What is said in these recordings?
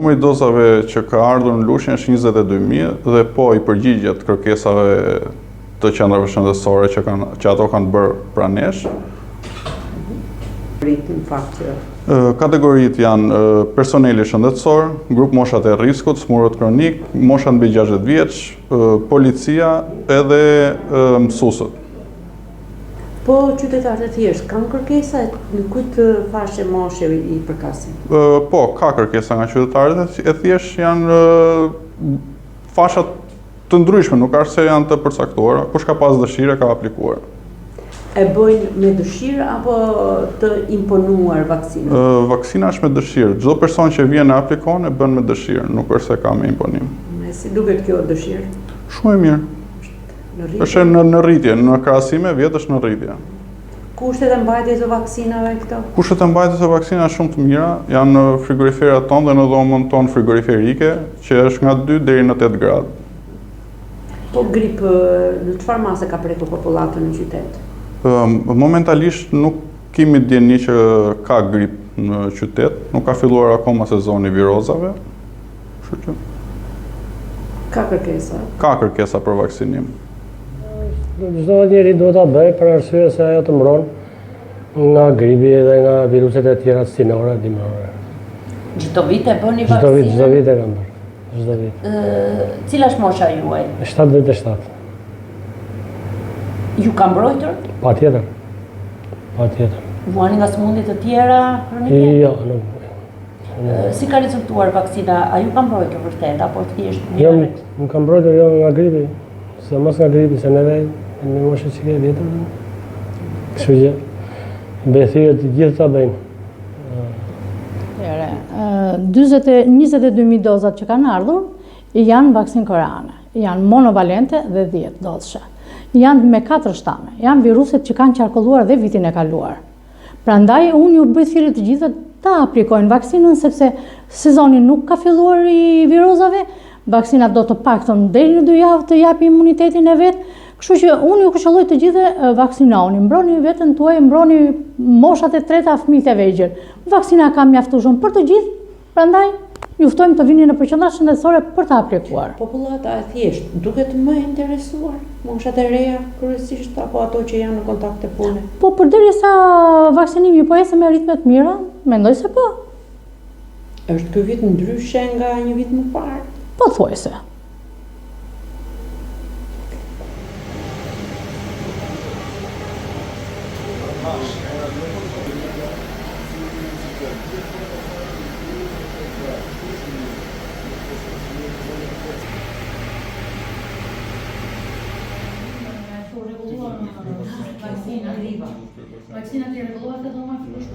Numri i dozave që ka ardhur në Lushnjë është 22.000 dhe po i përgjigjet kërkesave të qendrave shëndetësore që ato kanë bërë pranesh. Kategoritë janë personeli shëndetësor, grup moshat e riskut, smurët kronik, moshat mbi 60 vjeç, policia edhe mësuesët. Po qytetarët e thjeshtë kanë kërkesa në kujt fashe moshe i përkasin? Po, ka kërkesa nga qytetarët e thjeshtë, janë fashat të ndryshme, nuk është se janë të përcaktuara, kush ka pas dëshirë ka aplikuar. E bëjnë me dëshirë apo të imponuar vaksinën? Vaksina është me dëshirë. Çdo person që vjen e aplikon e bën me dëshirë, nuk është se ka me imponim. Si duket kjo dëshirë? Shumë e mirë. Është në rritje, në krahasime vjet është në rritje. Kushtet e mbajtjes së vaksinave këto? Kushtet e mbajtjes së vaksinave janë shumë të mira, janë në frigoriferat tonë dhe në dhomën tonë frigoriferike, që është nga 2 deri në 8 gradë. Po grip, në çfarë mase ka prekur popullatën në qytet? Momentalisht nuk kemi dieni që ka grip në qytet, nuk ka filluar akoma sezoni virozave. Ka kërkesa? Ka kërkesa për vaksinim. Çdo njeri duhet ta bëjë për arsye se ajo të mbron nga gripi dhe nga viruset e tjera sinore, dimrore. Çdo vit e bëni vaksinë? Çdo vit e kam bërë. Çdo vit. Cila është mosha juaj? 77. Ju ka mbrojtur? Patjetër. Patjetër. Vuani nga sëmundje të tjera kronike? Jo, nuk. Si ka rezultuar vaksina? A ju ka mbrojtur vërtet apo thjesht? Jo, nuk ka mbrojtur jo nga gripi. Se mos nga gripi, se neve në moshë që ke vjetër. Kështu që bethirë të gjithë ta bëjnë. 22.000 dozat që kanë ardhur janë vaksinë koreane. Janë monovalente dhe 10 dozëshe. Janë me 4 shtame, janë viruset që kanë qarkulluar dhe vitin e kaluar. Prandaj, unë ju bëj thirrje të gjithë ta aplikojnë vaksinën, sepse sezoni nuk ka filluar i virozave, vaksina do të paktën deri në 2 javë të japi imunitetin e vetë, kështu që unë ju këshilloj të gjithë vaksinoni, mbroni veten tuaj, mbroni moshat e treta, fëmijët e vegjël. Vaksina ka mjaftueshëm për të gjithë, prandaj ju ftojmë të vini në qendrat shëndetësore për të aplikuar. Popullata e thjeshtë duket më interesuar, moshat e reja kryesisht apo ato që janë në kontakt të pune? Po përderisa vaksinimi po ecë me ritme të mira, mendoj se po. Është ky vit ndryshe nga një vit më parë? Pothuajse. Vaksinat i rregulluar të dhoma fillosh.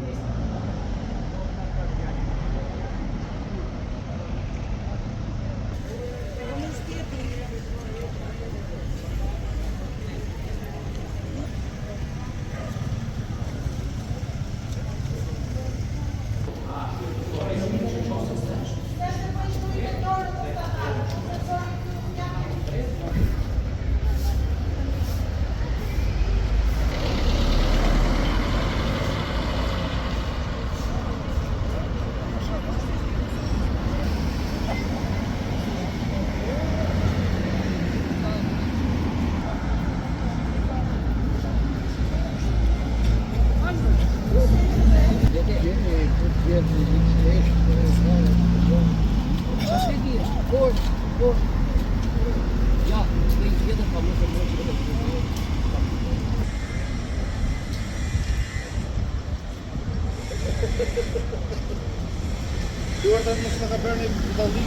Duhet të mos ta bëni dallimin.